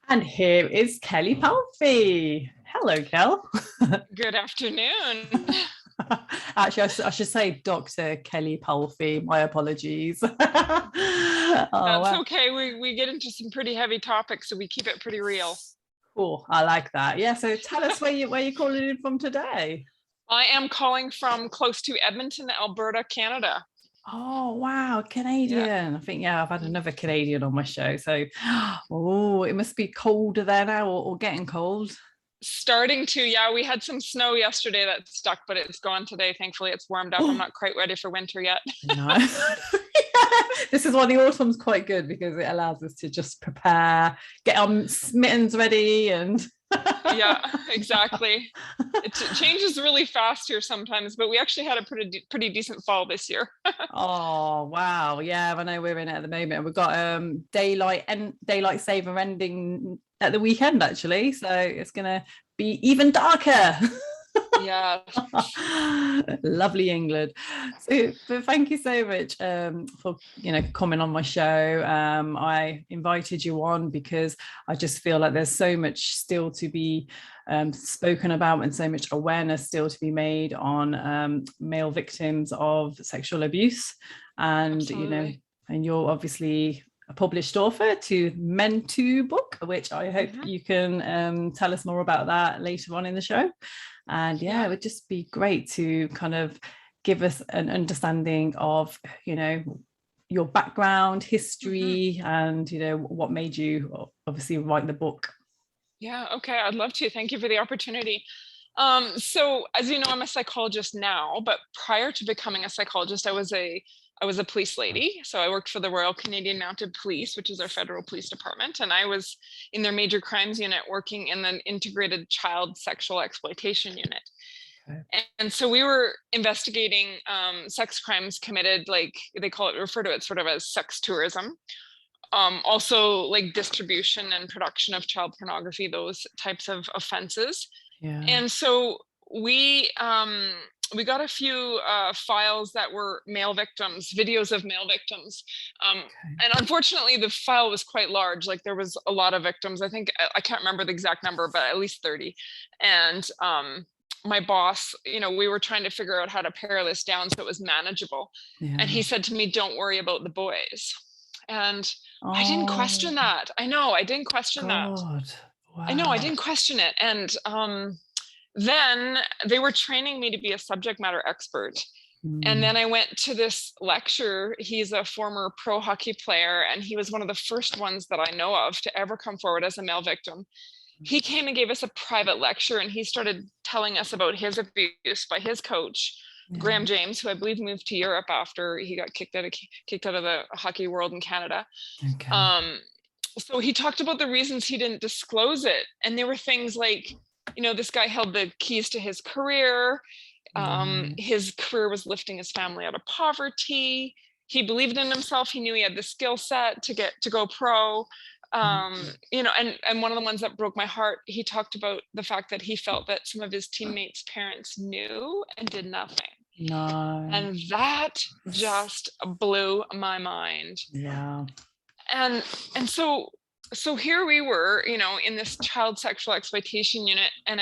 And here is Kelli Palfy. Hello, Kel. Good afternoon. Actually, I should say Dr. Kelli Palfy. My apologies. That's Wow. okay. We get into some pretty heavy topics, so we keep it pretty real. Cool. I like that. Yeah. So tell us where you're calling in from today. I am calling from close to Edmonton, Alberta, Canada. Oh, wow. Canadian. I think, I've had another Canadian on my show. So, oh, it must be colder there now or getting cold. Starting to, we had some snow yesterday that stuck, but it's gone today. Thankfully, it's warmed up. I'm not quite ready for winter yet. No. This is why the autumn's quite good, because it allows us to just prepare, get our mittens ready and Yeah, exactly. It changes really fast here sometimes, but we actually had a pretty decent fall this year. Oh wow, yeah, I know we're in it at the moment. We've got daylight saver ending at the weekend actually, so it's gonna be even darker. Yeah. Lovely England. So but thank you so much for coming on my show. I invited you on because I just feel like there's so much still to be spoken about and so much awareness still to be made on male victims of sexual abuse. And Absolutely. and you're obviously a published author to Men to book, which I hope you can tell us more about that later on in the show. And it would just be great to kind of give us an understanding of your background, history, and what made you obviously write the book. Yeah, okay, I'd love to. Thank you for the opportunity. So as you know, I'm a psychologist now, but prior to becoming a psychologist, I was a police lady. So I worked for the Royal Canadian Mounted Police, which is our federal police department. And I was in their major crimes unit working in the integrated child sexual exploitation unit. Okay. And so we were investigating sex crimes committed, like they refer to it sort of as sex tourism. Also like distribution and production of child pornography, those types of offenses. Yeah. And so we got a few files that were male victims, videos of male victims. Okay. And unfortunately, the file was quite large. Like there was a lot of victims. I think, I can't remember the exact number, but at least 30. And my boss, we were trying to figure out how to pare this down so it was manageable. Yeah. And he said to me, "Don't worry about the boys." And I didn't question that. I know, I didn't question that. Wow. I know, I didn't question it. And then they were training me to be a subject matter expert. And then I went to this lecture. He's a former pro hockey player, and he was one of the first ones that I know of to ever come forward as a male victim. He came and gave us a private lecture, and he started telling us about his abuse by his coach, Graham James, who I believe moved to Europe after he got kicked out of the hockey world in Canada. Okay. So he talked about the reasons he didn't disclose it. And there were things like, this guy held the keys to his career. His career was lifting his family out of poverty. He believed in himself. He knew he had the skill set to go pro. And one of the ones that broke my heart, he talked about the fact that he felt that some of his teammates' parents knew and did nothing. No. And that just blew my mind. Yeah. And so here we were, in this child sexual exploitation unit, and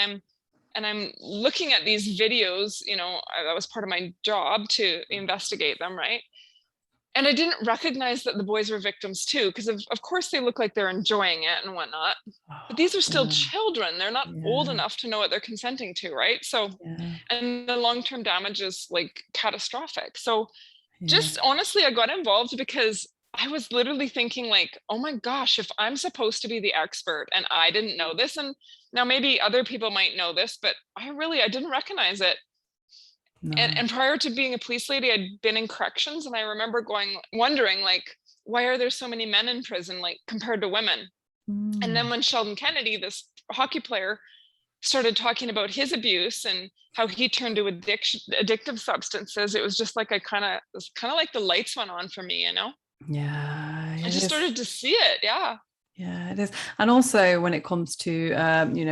I'm looking at these videos, that was part of my job to investigate them, right? And I didn't recognize that the boys were victims too, because of course they look like they're enjoying it and whatnot. But these are still children. They're not old enough to know what they're consenting to, right? So, and the long-term damage is like catastrophic. So just honestly, I got involved because I was literally thinking like, oh my gosh, if I'm supposed to be the expert and I didn't know this, and now maybe other people might know this, but I didn't recognize it. No. And prior to being a police lady, I'd been in corrections, and I remember wondering like, why are there so many men in prison, like compared to women? And then when Sheldon Kennedy, this hockey player, started talking about his abuse and how he turned to addictive substances, it was just like it was kind of like the lights went on for me, Yeah. I just started to see it. Yeah. Yeah, it is. And also when it comes to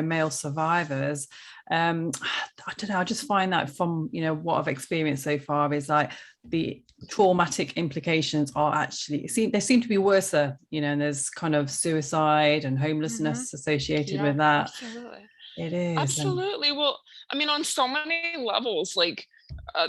male survivors, I don't know, I just find that from what I've experienced so far is like the traumatic implications are actually they seem to be worse, you know, and there's kind of suicide and homelessness associated with that. Absolutely. It is absolutely. Well, I mean, on so many levels, like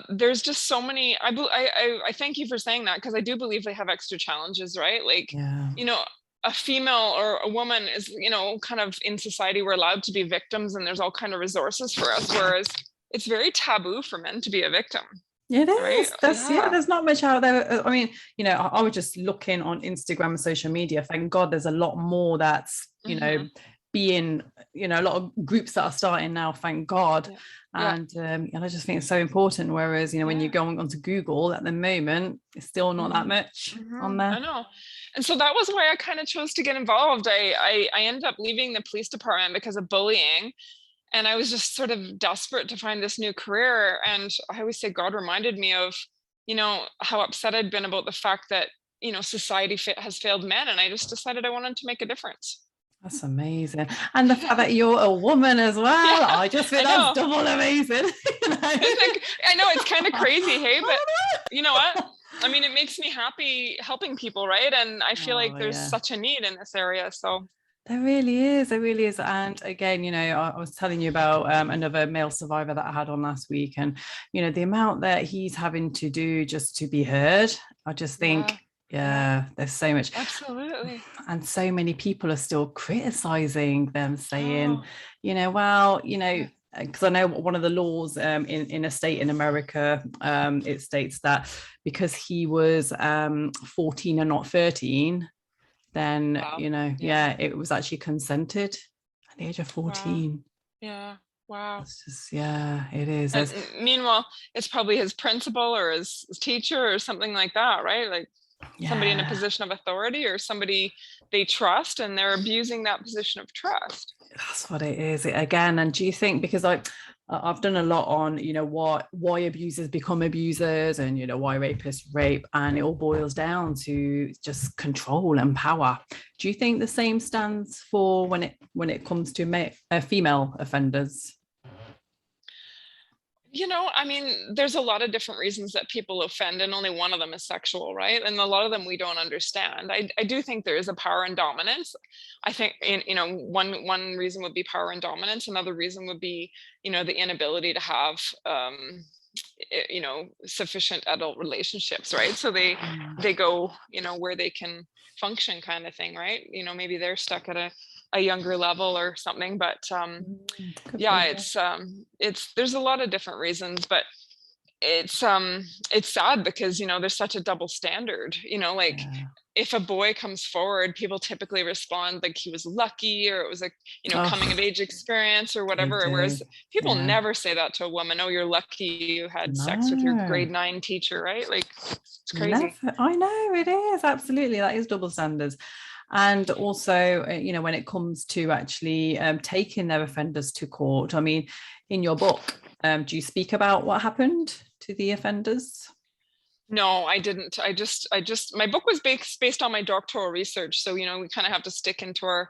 there's just so many. I thank you for saying that, because I do believe they have extra challenges, right? Like, you know, a female or a woman is, you know, kind of in society, we're allowed to be victims, and there's all kind of resources for us, whereas it's very taboo for men to be a victim. It is. Right? There's not much out there. I mean, you know, I was just looking on Instagram and social media. Thank God there's a lot more that's, you know, being, you know, a lot of groups that are starting now, thank God. And I just think it's so important. Whereas, you know, when you go onto Google at the moment, it's still not that much on there. I know. And so that was why I kind of chose to get involved. I ended up leaving the police department because of bullying. And I was just sort of desperate to find this new career. And I always say God reminded me of, you know, how upset I'd been about the fact that, you know, society has failed men. And I just decided I wanted to make a difference. That's amazing. And the fact that you're a woman as well, I just think that's double amazing. You know? I know, it's kind of crazy, hey, but you know what? I mean, it makes me happy helping people, right? And I feel like there's such a need in this area. So there really is. And again, you know, I was telling you about another male survivor that I had on last week, and, you know, the amount that he's having to do just to be heard, I just think, there's so much. Absolutely. And so many people are still criticizing them, saying, you know, well, you know, because I know one of the laws in a state in America, it states that because he was 14 and not 13, then, you know, it was actually consented at the age of 14. Wow. It's just, it is. And meanwhile, it's probably his principal or his teacher or something like that, right? Like somebody in a position of authority or somebody they trust, and they're abusing that position of trust. That's what it is again. And do you think, because I've done a lot on, you know, why abusers become abusers, and, you know, why rapists rape, and it all boils down to just control and power. Do you think the same stands for when it comes to female offenders? You know, I mean, there's a lot of different reasons that people offend, and only one of them is sexual, right? And a lot of them we don't understand. I do think there is a power and dominance. I think, you know, one reason would be power and dominance. Another reason would be, you know, the inability to have, you know, sufficient adult relationships, right? So they go, you know, where they can function, kind of thing, right? You know, maybe they're stuck at a younger level or something, but it's there's a lot of different reasons, but it's sad because, you know, there's such a double standard, you know, like if a boy comes forward, people typically respond like he was lucky, or it was a, you know, coming of age experience or whatever, whereas people never say that to a woman. Oh, you're lucky you had sex with your grade 9 teacher, right? Like, it's crazy. I know, it is, absolutely, that is double standards. And also, you know, when it comes to actually taking their offenders to court, I mean, in your book, do you speak about what happened to the offenders? No, I didn't. I just my book was based on my doctoral research. So, you know, we kind of have to stick into our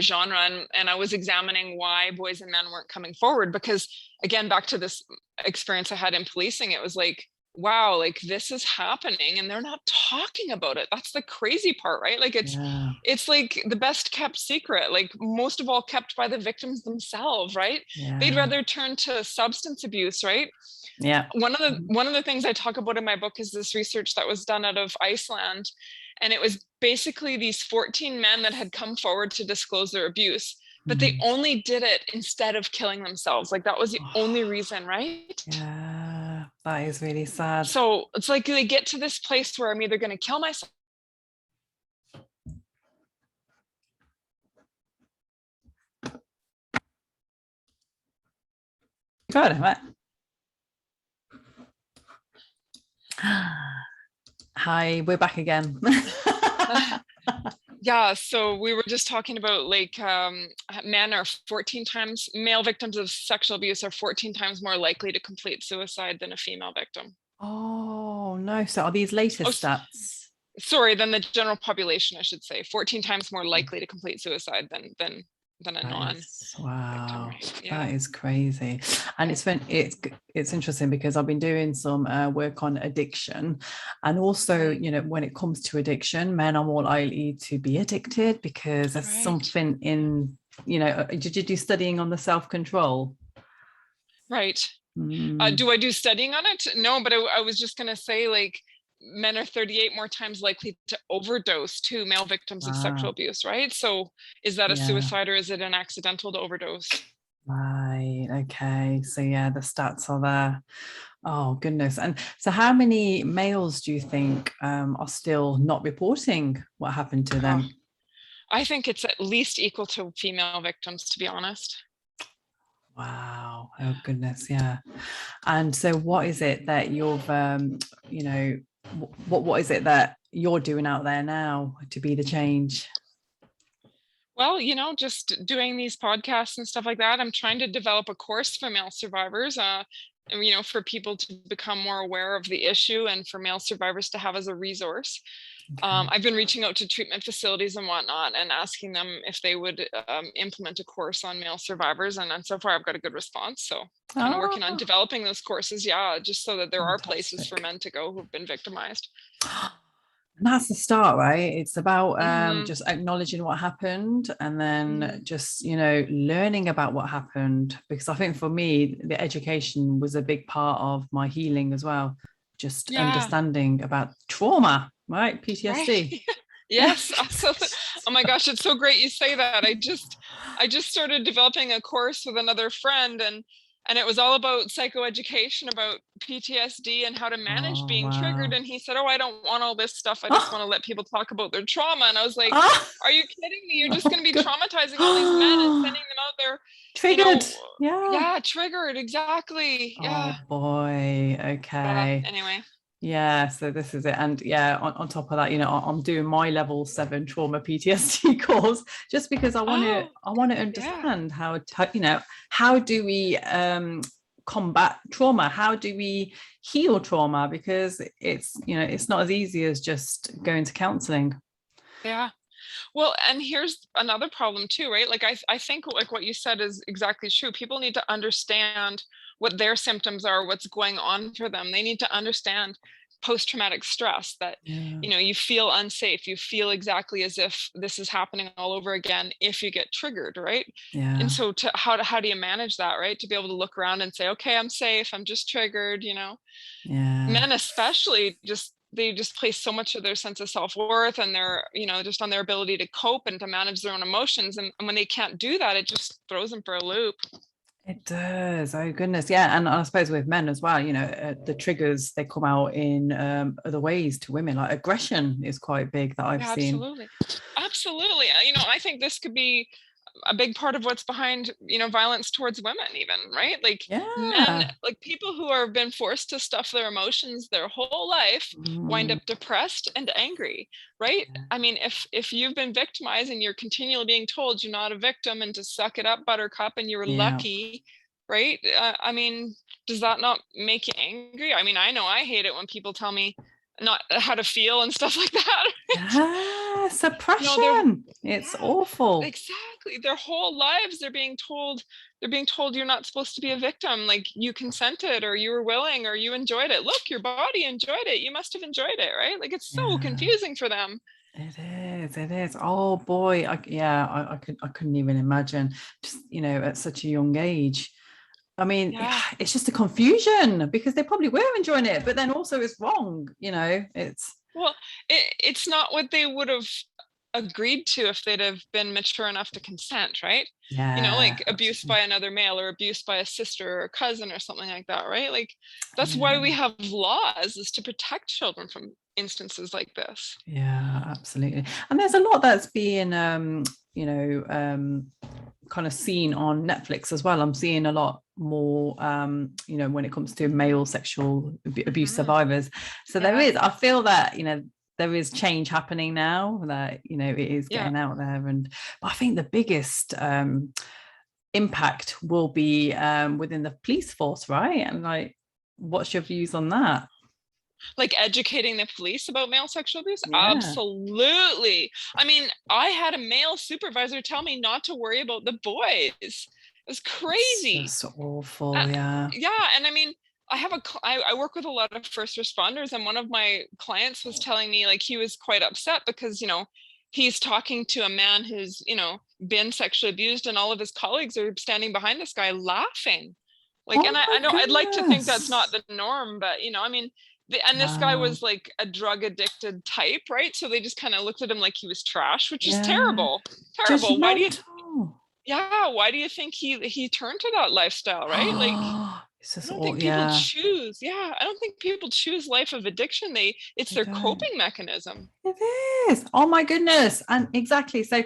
genre, and I was examining why boys and men weren't coming forward, because again, back to this experience I had in policing, it was like, wow, like this is happening and they're not talking about it. That's the crazy part, right? Like it's like the best kept secret, like most of all kept by the victims themselves, right? They'd rather turn to substance abuse, right? One of the things I talk about in my book is this research that was done out of Iceland, and it was basically these 14 men that had come forward to disclose their abuse, but they only did it instead of killing themselves. Like that was the only reason, right? Yeah, that is really sad. So it's like they get to this place where I'm either going to kill myself. Good. Hi, we're back again. Yeah, so we were just talking about like men are 14 times, male victims of sexual abuse are 14 times more likely to complete suicide than a female victim. Oh no, so are these latest stats? Sorry, than the general population, I should say. 14 times more likely to complete suicide than than a non-victim wow, rate. that is crazy. And it's interesting because I've been doing some work on addiction, and also, you know, when it comes to addiction, men are more likely to be addicted because there's something in, you know, did you do studying on the self-control? Right. Do I do studying on it? No, but I was just going to say, like, men are 38 more times likely to overdose to male victims of sexual abuse, right? So is that a suicide, or is it an accidental to overdose? Right. Okay. So yeah, the stats are there. Oh goodness. And so how many males do you think are still not reporting what happened to them? I think it's at least equal to female victims, to be honest. Wow. Oh goodness. Yeah. And so what is it that you've you know, what is it that you're doing out there now to be the change? Well, you know, just doing these podcasts and stuff like that. I'm trying to develop a course for male survivors, you know, for people to become more aware of the issue and for male survivors to have as a resource. I've been reaching out to treatment facilities and whatnot and asking them if they would implement a course on male survivors. And so far I've got a good response. So kind of working on developing those courses. Yeah, just so that there are places for men to go who've been victimized. And that's the start, right? It's about just acknowledging what happened, and then just, you know, learning about what happened. Because I think for me, the education was a big part of my healing as well. Just understanding about trauma, right? PTSD. Right. Yes, absolutely. Oh my gosh, it's so great you say that. I just started developing a course with another friend, and it was all about psychoeducation, about PTSD and how to manage being triggered. And he said, "Oh, I don't want all this stuff. I just want to let people talk about their trauma." And I was like, "Are you kidding me? You're just going to be traumatizing all these men and sending them out there triggered." You know, yeah, triggered. Exactly. Yeah. Oh boy. Okay. Anyway. Yeah, so this is it. And yeah, on top of that, you know, I'm doing my level 7 trauma PTSD course just because I want to understand how you know, how do we combat trauma? How do we heal trauma? Because it's, you know, it's not as easy as just going to counseling. Yeah. Well, and here's another problem too, right? Like I think like what you said is exactly true. People need to understand what their symptoms are, what's going on for them. They need to understand post-traumatic stress, that you know, you feel unsafe, you feel exactly as if this is happening all over again if you get triggered, right? And so how do you manage that, right? To be able to look around and say, okay, I'm safe, I'm just triggered, you know. Men especially, they just place so much of their sense of self-worth and their, you know, just on their ability to cope and to manage their own emotions. And when they can't do that, it just throws them for a loop. It does. Oh goodness. Yeah. And I suppose with men as well, you know, the triggers, they come out in other ways to women. Like aggression is quite big that I've seen. Absolutely. You know, I think this could be a big part of what's behind, you know, violence towards women even, right? Like men, like people who have been forced to stuff their emotions their whole life wind up depressed and angry, right? I mean, if you've been victimized and you're continually being told you're not a victim and to suck it up, buttercup, and you're lucky, right? I mean, does that not make you angry? I mean, I know I hate it when people tell me not how to feel and stuff like that. Suppression. It's awful. Exactly. Their whole lives they're being told you're not supposed to be a victim. Like, you consented, or you were willing, or you enjoyed it. Look, your body enjoyed it. You must have enjoyed it, right? Like, it's so confusing for them. It is. Oh boy. I couldn't even imagine, just, you know, at such a young age. I mean, it's just a confusion because they probably were enjoying it, but then also it's wrong, you know. It's not what they would have agreed to if they'd have been mature enough to consent, right? You know, like abuse by another male, or abuse by a sister or a cousin or something like that, right? Like, that's why we have laws, is to protect children from instances like this. Yeah, absolutely. And there's a lot that's being you know, kind of seen on Netflix as well. I'm seeing a lot more you know, when it comes to male sexual abuse survivors. So there is, I feel that, you know, there is change happening now, that, you know, it is getting out there. But I think the biggest impact will be within the police force, right? And like, what's your views on that? Like educating the police about male sexual abuse? Yeah. Absolutely. I mean, I had a male supervisor tell me not to worry about the boys. It was crazy. It's just awful. Yeah. Yeah. And I mean, I work with a lot of first responders, and one of my clients was telling me like he was quite upset because, you know, he's talking to a man who's, you know, been sexually abused, and all of his colleagues are standing behind this guy laughing. Like, Oh and I know I'd like to think that's not goodness. the norm, but you know, I mean, this guy was like a drug addicted type, right? So they just kind of looked at him like he was trash, which is terrible. Terrible. Why do you Judgmental. why do you think he turned to that lifestyle, right? Like, It's I just don't all, think people yeah. choose. Yeah, I don't think people choose life of addiction. It's They their don't. coping mechanism. It is. Oh my goodness. And exactly. So,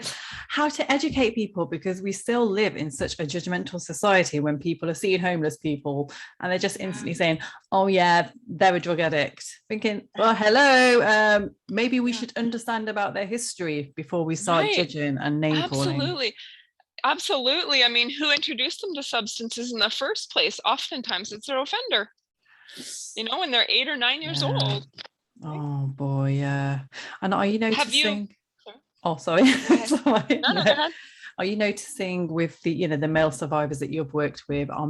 how to educate people, because we still live in such a judgmental society when people are seeing homeless people and they're just instantly saying, oh, yeah, they're a drug addict. Thinking, well, hello, maybe we should understand about their history before we start judging and name calling. Absolutely. Absolutely. I mean, who introduced them to substances in the first place? Oftentimes it's their offender, you know, when they're 8 or 9 years old. Oh boy, yeah. And are you noticing? Oh, sorry. Sorry. No, go ahead. Are you noticing with the, you know, the male survivors that you've worked with, are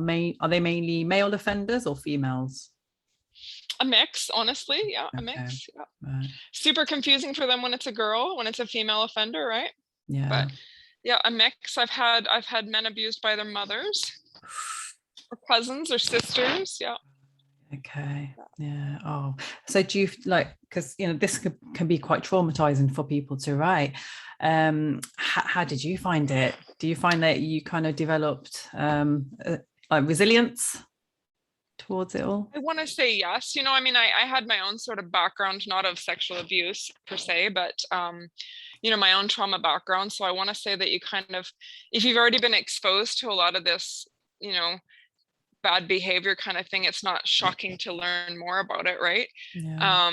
they mainly male offenders or females? A mix, honestly. Yeah, a mix. Yeah. Right. Super confusing for them when it's a girl, when it's a female offender, right? Yeah. But yeah, a mix. I've had men abused by their mothers or cousins or sisters. Yeah. Okay. Yeah. Oh, so do you like, because you know this can be quite traumatizing for people to write. How did you find it? Do you find that you kind of developed like resilience towards it all? I want to say yes. You know, I mean, I had my own sort of background, not of sexual abuse per se, but you know, my own trauma background. So I want to say that you kind of, if you've already been exposed to a lot of this, you know, bad behavior kind of thing, it's not shocking to learn more about it, right? Yeah.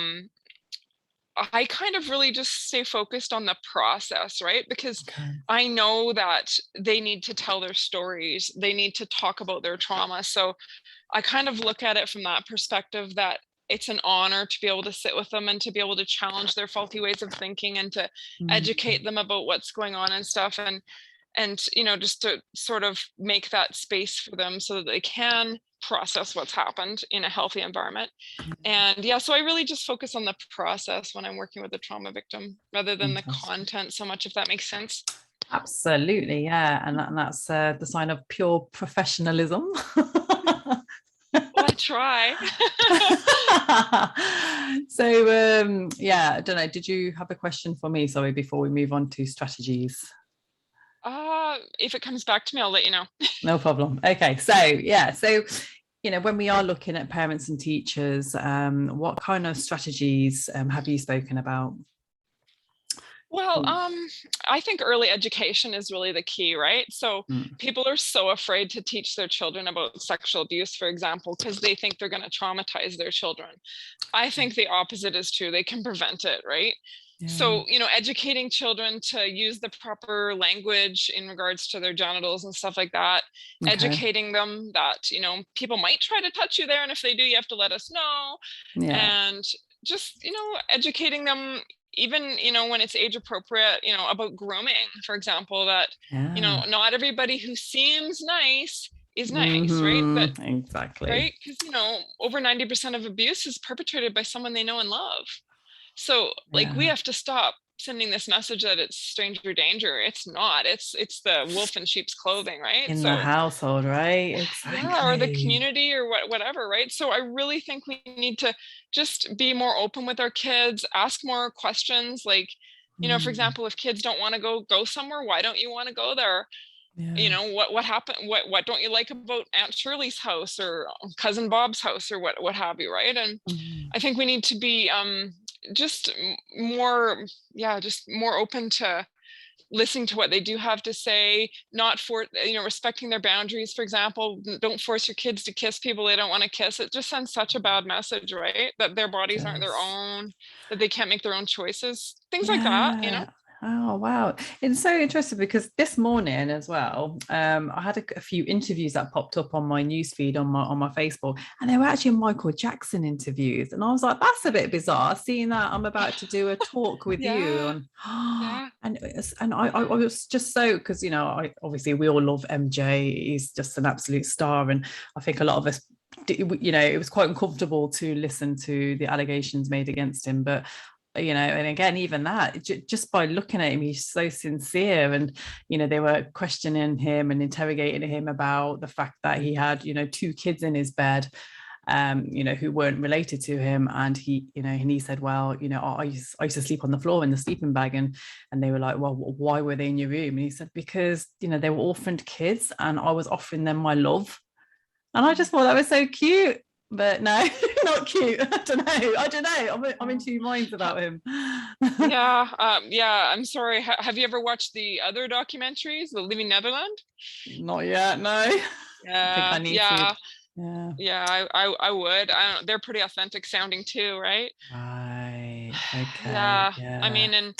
I kind of really just stay focused on the process, right? Because I know that they need to tell their stories. They need to talk about their trauma. So I kind of look at it from that perspective, that it's an honor to be able to sit with them and to be able to challenge their faulty ways of thinking and to educate them about what's going on and stuff. And you know, just to sort of make that space for them so that they can process what's happened in a healthy environment. And yeah, so I really just focus on the process when I'm working with a trauma victim rather than the content so much, if that makes sense. Absolutely, yeah. And that's the sign of pure professionalism. Well, I try. So yeah, I don't know, did you have a question for me, sorry, before we move on to strategies? If it comes back to me, I'll let you know. No problem. Okay, so yeah, so you know, when we are looking at parents and teachers, what kind of strategies have you spoken about? Well, I think early education is really the key, right? So people are so afraid to teach their children about sexual abuse, for example, because they think they're going to traumatize their children. I think the opposite is true. They can prevent it, right? Yeah. So, you know, educating children to use the proper language in regards to their genitals and stuff like that, educating them that, you know, people might try to touch you there. And if they do, you have to let us know. Yeah. And just, you know, educating them, even, you know, when it's age appropriate, you know, about grooming, for example, that, you know, not everybody who seems nice is nice, right? But exactly. Right? Because, you know, over 90% of abuse is perpetrated by someone they know and love. So like we have to stop sending this message that it's stranger danger. It's not. It's the wolf in sheep's clothing, right? In the household, right? Exactly. Yeah, or the community or whatever, right? So I really think we need to just be more open with our kids, ask more questions. Like, you know, for example, if kids don't want to go somewhere, why don't you want to go there? Yeah. You know, what happened? What don't you like about Aunt Shirley's house or Cousin Bob's house or what have you, right? And I think we need to be just more open to listening to what they do have to say, not for, you know, respecting their boundaries. For example, don't force your kids to kiss people they don't want to kiss. It just sends such a bad message, right? That their bodies aren't their own, that they can't make their own choices, things like that, you know? Oh wow, it's so interesting because this morning as well, I had a few interviews that popped up on my newsfeed on my Facebook, and they were actually Michael Jackson interviews, and I was like, that's a bit bizarre. Seeing that I'm about to do a talk with you, Yeah, and yeah. I was just so, because obviously we all love MJ. He's just an absolute star, and I think a lot of us, it was quite uncomfortable to listen to the allegations made against him, but and again, even that, just by looking at him, he's so sincere. And they were questioning him and interrogating him about the fact that he had 2 kids in his bed, who weren't related to him. And he said, well, I used to sleep on the floor in the sleeping bag. And they were like, well, why were they in your room? And he said, because they were orphaned kids and I was offering them my love. And I just thought that was so cute. But no, not cute. I don't know. I'm in 2 minds about him. Yeah, I'm sorry. Have you ever watched the other documentaries, The Living Netherland? Not yet, no. I think I need to. Yeah, I would. They're pretty authentic sounding too, right? Right. Okay. Yeah. I mean, and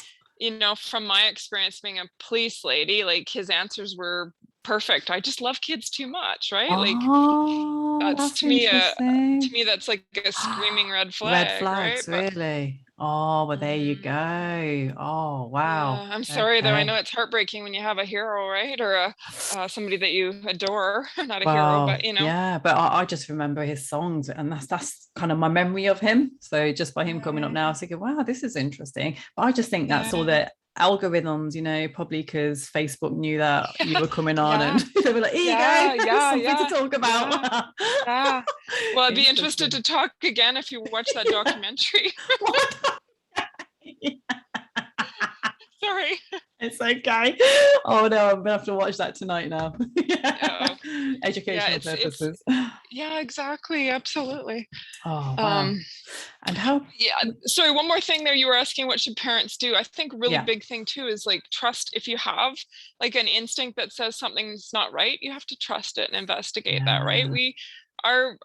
from my experience being a police lady, like his answers were perfect. I just love kids too much, right? Like Oh, that's that's interesting. that's like a screaming red Red flag, right? flags, But really. Oh, well, there you go. Oh, wow. yeah, I'm sorry though. I know Okay. it's heartbreaking when you have a hero, right? Or somebody that you adore, not a hero, Well, but yeah, but I just remember his songs, and that's kind of my memory of him. So just by him coming up now, I was thinking, wow, this is interesting. But I just think that's all yeah, the algorithms, probably because Facebook knew that you were coming on, yeah, and they were like, here you yeah, go, yeah, something to yeah, talk yeah, about. yeah. Well, I'd be interested Interesting. to talk again if you watch that Yeah. documentary. What? Sorry. It's okay. Oh no, I'm gonna have to watch that tonight now. Oh, yeah, Educational it's purposes. yeah, exactly, absolutely. Oh wow. Um, And how? yeah, sorry, one more thing there. You were asking what should parents do. I think a really Yeah. big thing too is like trust. If you have like an instinct that says something's not right, you have to trust it and investigate that, right? Yeah.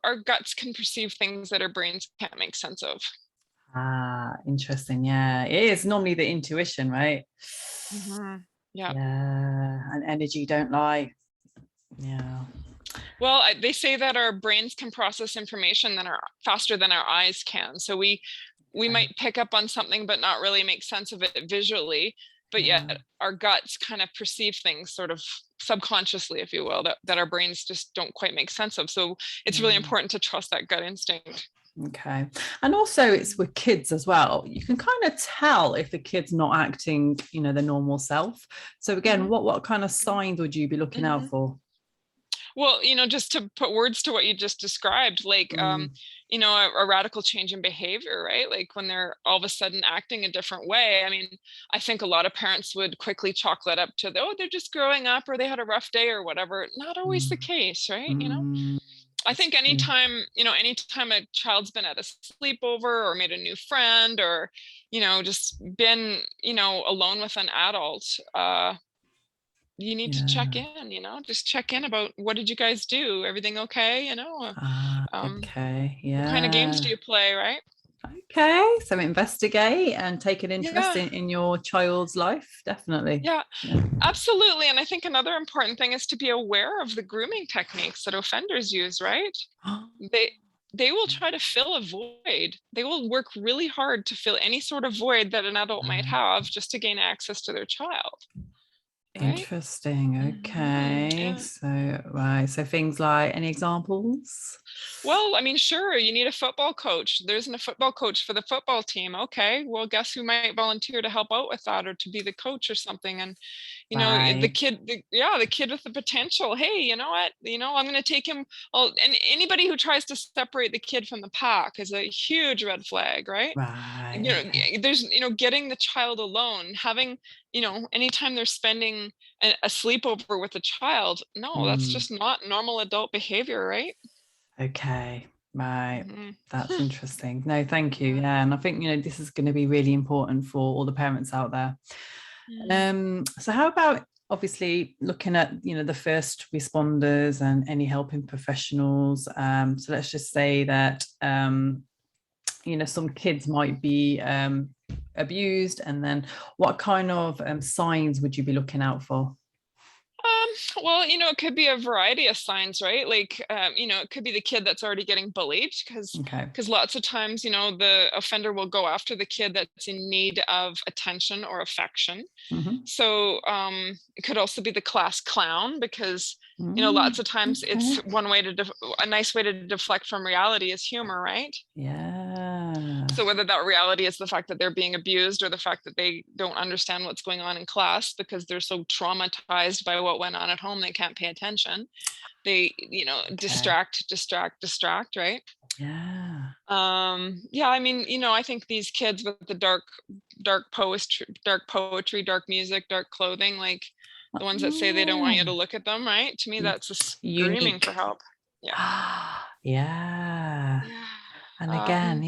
Our guts can perceive things that our brains can't make sense of. Ah, interesting. Yeah, it is normally the intuition, right? Yeah. Yeah, and energy don't lie. Yeah. Well, they say that our brains can process information faster than our eyes can. So we might pick up on something but not really make sense of it visually, but yet our guts kind of perceive things sort of subconsciously, if you will, that our brains just don't quite make sense of. So it's really important to trust that gut instinct. Okay. And also it's with kids as well. You can kind of tell if the kid's not acting, the normal self. So again, what kind of signs would you be looking out for? Well, just to put words to what you just described, like, a radical change in behavior, right? Like when they're all of a sudden acting a different way. I mean, I think a lot of parents would quickly chalk that up to, oh, they're just growing up or they had a rough day or whatever. Not always the case, right? I think anytime a child's been at a sleepover or made a new friend or, just been, alone with an adult, you need to check in, just check in about what did you guys do? Everything okay? Okay. What kind of games Yeah. do you play, right? Okay. So investigate and take an interest Yeah. in your child's life. Definitely. Yeah, absolutely. And I think another important thing is to be aware of the grooming techniques that offenders use, right? They will try to fill a void. They will work really hard to fill any sort of void that an adult might have just to gain access to their child. Right? Interesting. Okay. So things like, any examples? Well, I mean, sure, you need a football coach. There isn't a football coach for the football team. Okay, well, guess who might volunteer to help out with that or to be the coach or something? And the kid with the potential. Hey, you know what? I'm going to take him. And anybody who tries to separate the kid from the pack is a huge red flag, right? Right. There's getting the child alone, having anytime they're spending a sleepover with a child. No, that's just not normal adult behavior, right? Okay. Right. That's interesting. No, thank you. Yeah. And I think, this is going to be really important for all the parents out there. So how about obviously looking at, the first responders and any helping professionals? So let's just say that, some kids might be abused, and then what kind of signs would you be looking out for? Well, it could be a variety of signs, right? Like, it could be the kid that's already getting bullied, because lots of times, the offender will go after the kid that's in need of attention or affection. So it could also be the class clown, because lots of times it's one way a nice way to deflect from reality is humor, right? Yeah. So whether that reality is the fact that they're being abused, or the fact that they don't understand what's going on in class because they're so traumatized by what went on at home, they can't pay attention. They, distract, right? Yeah. I mean, I think these kids with the dark poetry, dark music, dark clothing, like the ones that say they don't want you to look at them, right? To me, that's just screaming for help. Yeah. Yeah. And again,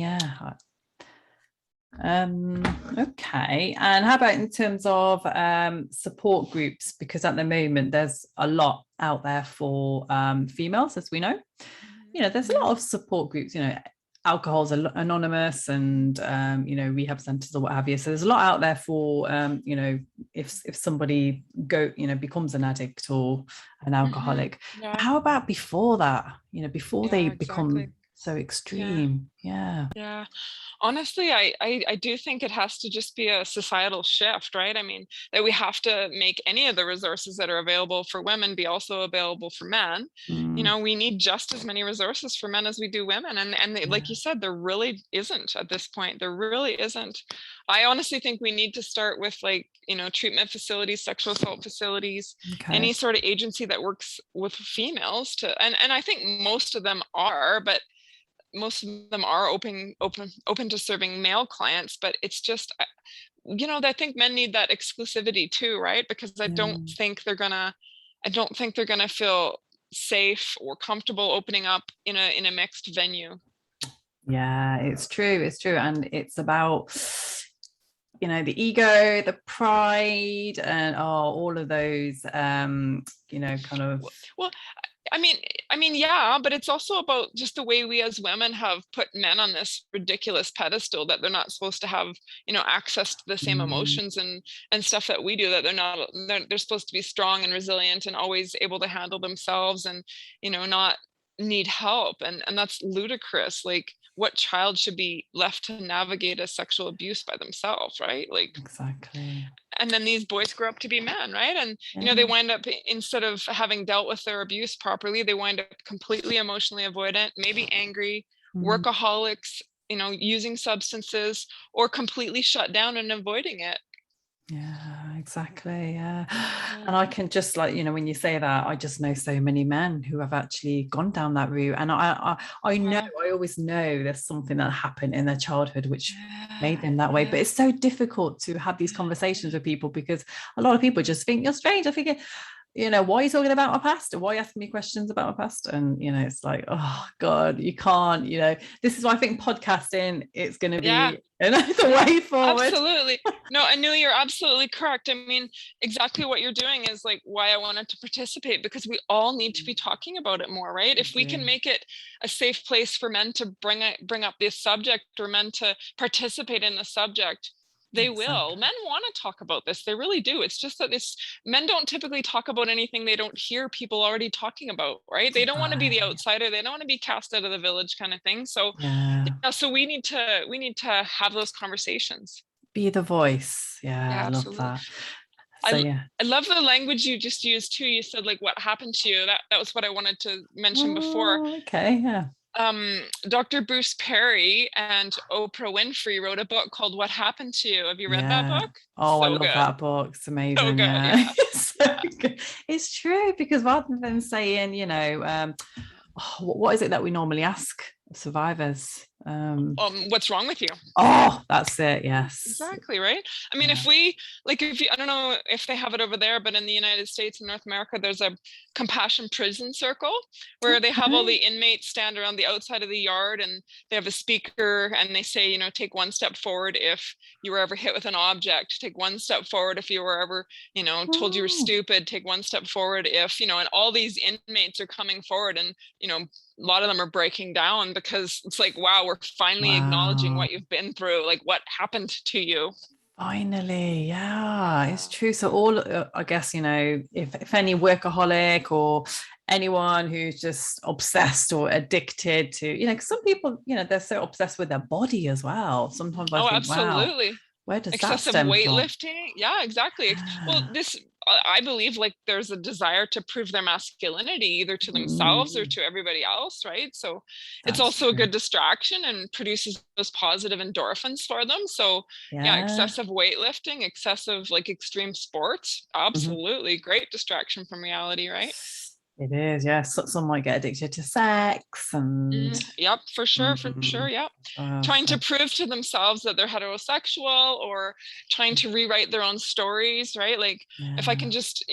okay. And how about in terms of support groups? Because at the moment there's a lot out there for females, as we know. There's a lot of support groups, Alcohol's Anonymous, and rehab centers or what have you. So there's a lot out there for if somebody becomes an addict or an alcoholic. How about before that? Before they become so extreme? Yeah. Honestly, I do think it has to just be a societal shift, right? I mean, that we have to make any of the resources that are available for women be also available for men. We need just as many resources for men as we do women. And like you said, there really isn't at this point. There really isn't. I honestly think we need to start with treatment facilities, sexual assault facilities, any sort of agency that works with females and I think most of them are, but most of them are open to serving male clients, but it's just, I think men need that exclusivity too, right? Because I don't think they're gonna feel safe or comfortable opening up in a mixed venue. Yeah, it's true. And it's about, the ego, the pride, and all of those, kind of. Well, I mean, yeah, but it's also about just the way we as women have put men on this ridiculous pedestal that they're not supposed to have, access to the same emotions and stuff that we do, that they're supposed to be strong and resilient and always able to handle themselves and, not need help. And that's ludicrous. Like, what child should be left to navigate a sexual abuse by themselves, right? Like, exactly. And then these boys grow up to be men, right? And they wind up, instead of having dealt with their abuse properly, they wind up completely emotionally avoidant, maybe angry, workaholics, using substances, or completely shut down and avoiding it. Yeah, exactly. Yeah. And I can just, like, when you say that, I just know so many men who have actually gone down that route. And I know, I always know there's something that happened in their childhood which made them that way. But it's so difficult to have these conversations with people, because a lot of people just think you're strange. I think, why are you talking about my past? Or why are you asking me questions about my past? And, it's like, oh God, you can't, this is why I think podcasting, it's going to be another way forward. Absolutely. No, Anu, you're absolutely correct. I mean, exactly what you're doing is like why I wanted to participate, because we all need to be talking about it more, right? If we can make it a safe place for men to bring up this subject, or men to participate in the subject, they will. Men want to talk about this. They really do. It's just that men don't typically talk about anything they don't hear people already talking about, right? They don't want to be the outsider. They don't want to be cast out of the village kind of thing. So, so we need to have those conversations. Be the voice. Yeah, I love that. So, I love the language you just used too. You said, like, what happened to you? That was what I wanted to mention before. Okay, yeah. Dr. Bruce Perry and Oprah Winfrey wrote a book called What Happened to You. Have you read that book? Oh, so I love that book. It's amazing. So good, it's so good. It's true, because rather than saying, what is it that we normally ask survivors? What's wrong with you? Oh, that's it. Yes, exactly, right? I mean, if I don't know if they have it over there, but in the United States and North America, there's a compassion prison circle where they have all the inmates stand around the outside of the yard, and they have a speaker, and they say, take one step forward if you were ever hit with an object, take one step forward if you were ever, told you were stupid, take one step forward if, and all these inmates are coming forward, and, a lot of them are breaking down, because it's like, wow, we're finally acknowledging Wow. what you've been through, like what happened to you. Finally, yeah, it's true. So all, I guess, if any workaholic or anyone who's just obsessed or addicted to, because some people, they're so obsessed with their body as well. Sometimes I Oh, think, wow, absolutely. where does that Excessive stem from? weightlifting. Yeah, exactly. Well, Yeah. this, I believe, like there's a desire to prove their masculinity either to themselves or Mm, to everybody else, right? So it's that's also a true. good distraction and produces those positive endorphins for them. So yeah, Yeah. excessive weightlifting, excessive like extreme sports, Mhm. absolutely great distraction from reality, right? It is, yeah. Some might get addicted to sex and Yep, for sure, for sure. mhm, Yep. Trying so to prove to themselves that they're heterosexual or trying to rewrite their own stories, right? Like if I yeah. can just,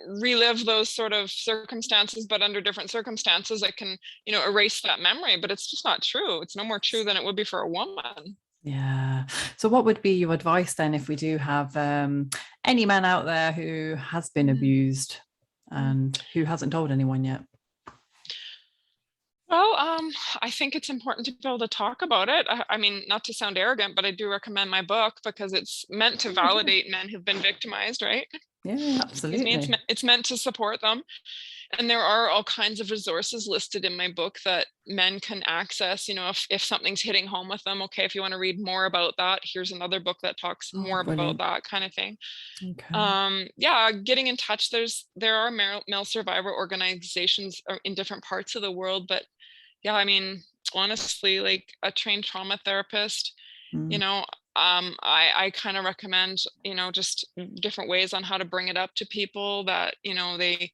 relive those sort of circumstances, but under different circumstances, I can, erase that memory, but it's just not true. It's no more true than it would be for a woman. Yeah. So what would be your advice then if we do have any man out there who has been abused and who hasn't told anyone yet? Well, I think it's important to be able to talk about it. I mean, not to sound arrogant, but I do recommend my book because it's meant to Oh, good. validate men who've been victimized, right? Yeah, Excuse me. absolutely. It's meant to support them. And there are all kinds of resources listed in my book that men can access, if something's hitting home with them. Okay, if you want to read more about that, here's another book that talks Oh, more about brilliant. that kind of thing. Okay. Yeah, getting in touch. There are male survivor organizations in different parts of the world, but yeah, I mean, honestly, like a trained trauma therapist, you Mm, know, I kind of recommend, just different ways on how to bring it up to people that, they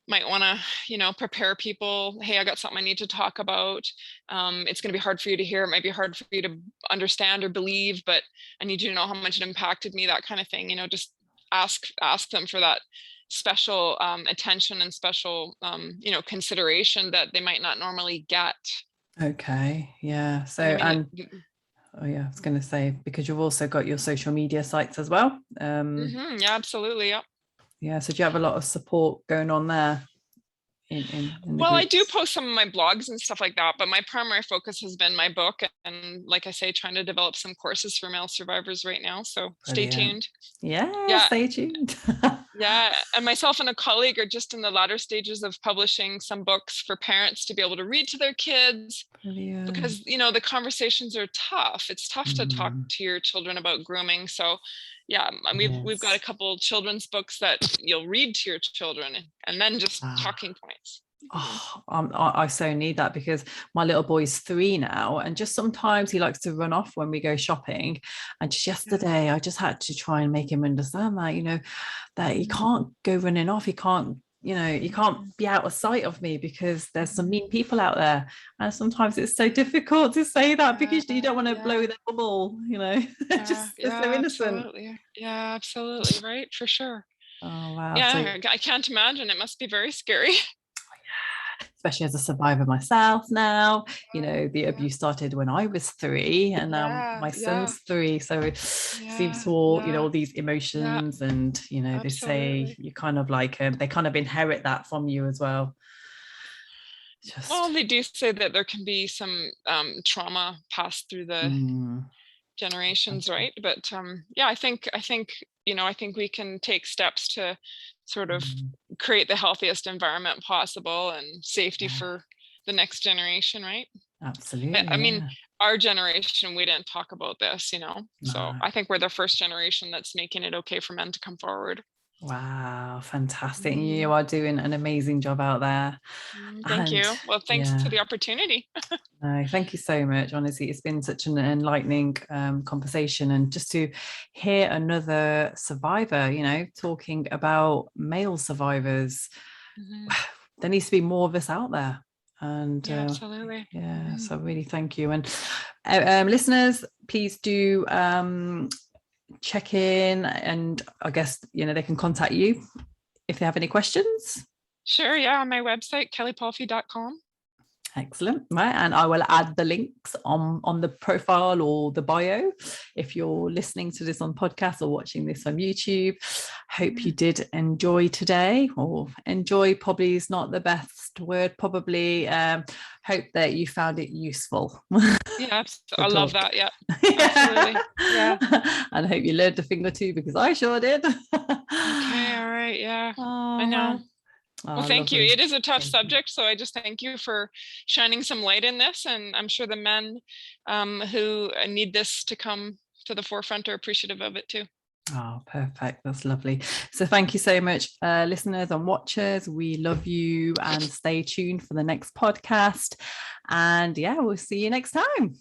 might want to, prepare people. Hey, I got something I need to talk about. It's going to be hard for you to hear. It might be hard for you to understand or believe, but I need you to know how much it impacted me, that kind of thing. Just ask them for that special attention and special, consideration that they might not normally get. okay. Yeah. So, And I mean, and oh yeah, I was going to say, because you've also got your social media sites as well. yeah, absolutely. Yeah. Yeah. So do you have a lot of support going on there in the Well, I do groups? post some of my blogs and stuff like that, but my primary focus has been my book and, like I say, trying to develop some courses for male survivors right now. So stay Brilliant. tuned. Yeah, Yeah. stay tuned. Yeah. And myself and a colleague are just in the latter stages of publishing some books for parents to be able to read to their kids Brilliant. because, the conversations are tough. It's tough to talk Mm, to your children about grooming. So yeah, it we've got a is. couple children's books that you'll read to your children and then just Ah. talking points. Oh, I so need that because my little boy's 3 now, and just sometimes he likes to run off when we go shopping. And just Yeah. yesterday, I just had to try and make him understand that, that he can't go running off. He can't, you can't be out of sight of me because there's some mean people out there. And sometimes it's so difficult to say that because you don't want to blow Yeah. their bubble, Yeah, just they're so yeah, innocent. absolutely. Yeah, absolutely. Right, for sure. Oh wow. So Yeah, I can't imagine. It must be very scary. especially as a survivor myself now, the Yeah, abuse started when I was 3 and now yeah, my yeah, son's 3, so it seems yeah, to all yeah, all these yeah, emotions, and they say absolutely. you kind of like they kind of inherit that from you as well. Well, Just they do say that there can be some trauma passed through the mm, generations, okay. right? But yeah, I think we can take steps to sort of Mm, create the healthiest environment possible and safety yeah, for the next generation, right? I absolutely, mean, yeah. our generation, we didn't talk about this, so No. I think we're the first generation that's making it okay for men to come forward. Wow, fantastic. You Mhm. are doing an amazing job out there. Thank And you. Well, thanks yeah. for the opportunity. No, thank you so much. Honestly, it's been such an enlightening conversation, and just to hear another survivor, talking about male survivors, Mhm. there needs to be more of us out there. And Yeah, absolutely. yeah, Mhm. so really thank you. And listeners, please do check in, and I guess they can contact you if they have any questions. Sure. Yeah, on my website, kellipalfy.com. Excellent. Right. And I will add the links on the profile or the bio if you're listening to this on podcast or watching this on YouTube. Hope you did enjoy today, or enjoy probably is not the best word, probably. Hope that you found it useful. Yeah, I love that. Yeah, absolutely. Yeah. And I hope you learned a thing or two, because I sure did. Okay. All right. Yeah. I know. Well, thank you. It is a tough subject, so I just thank you for shining some light in this, and I'm sure the men who need this to come to the forefront are appreciative of it too. Oh, perfect. That's lovely. So thank you so much, listeners and watchers. We love you, and stay tuned for the next podcast. And yeah, we'll see you next time.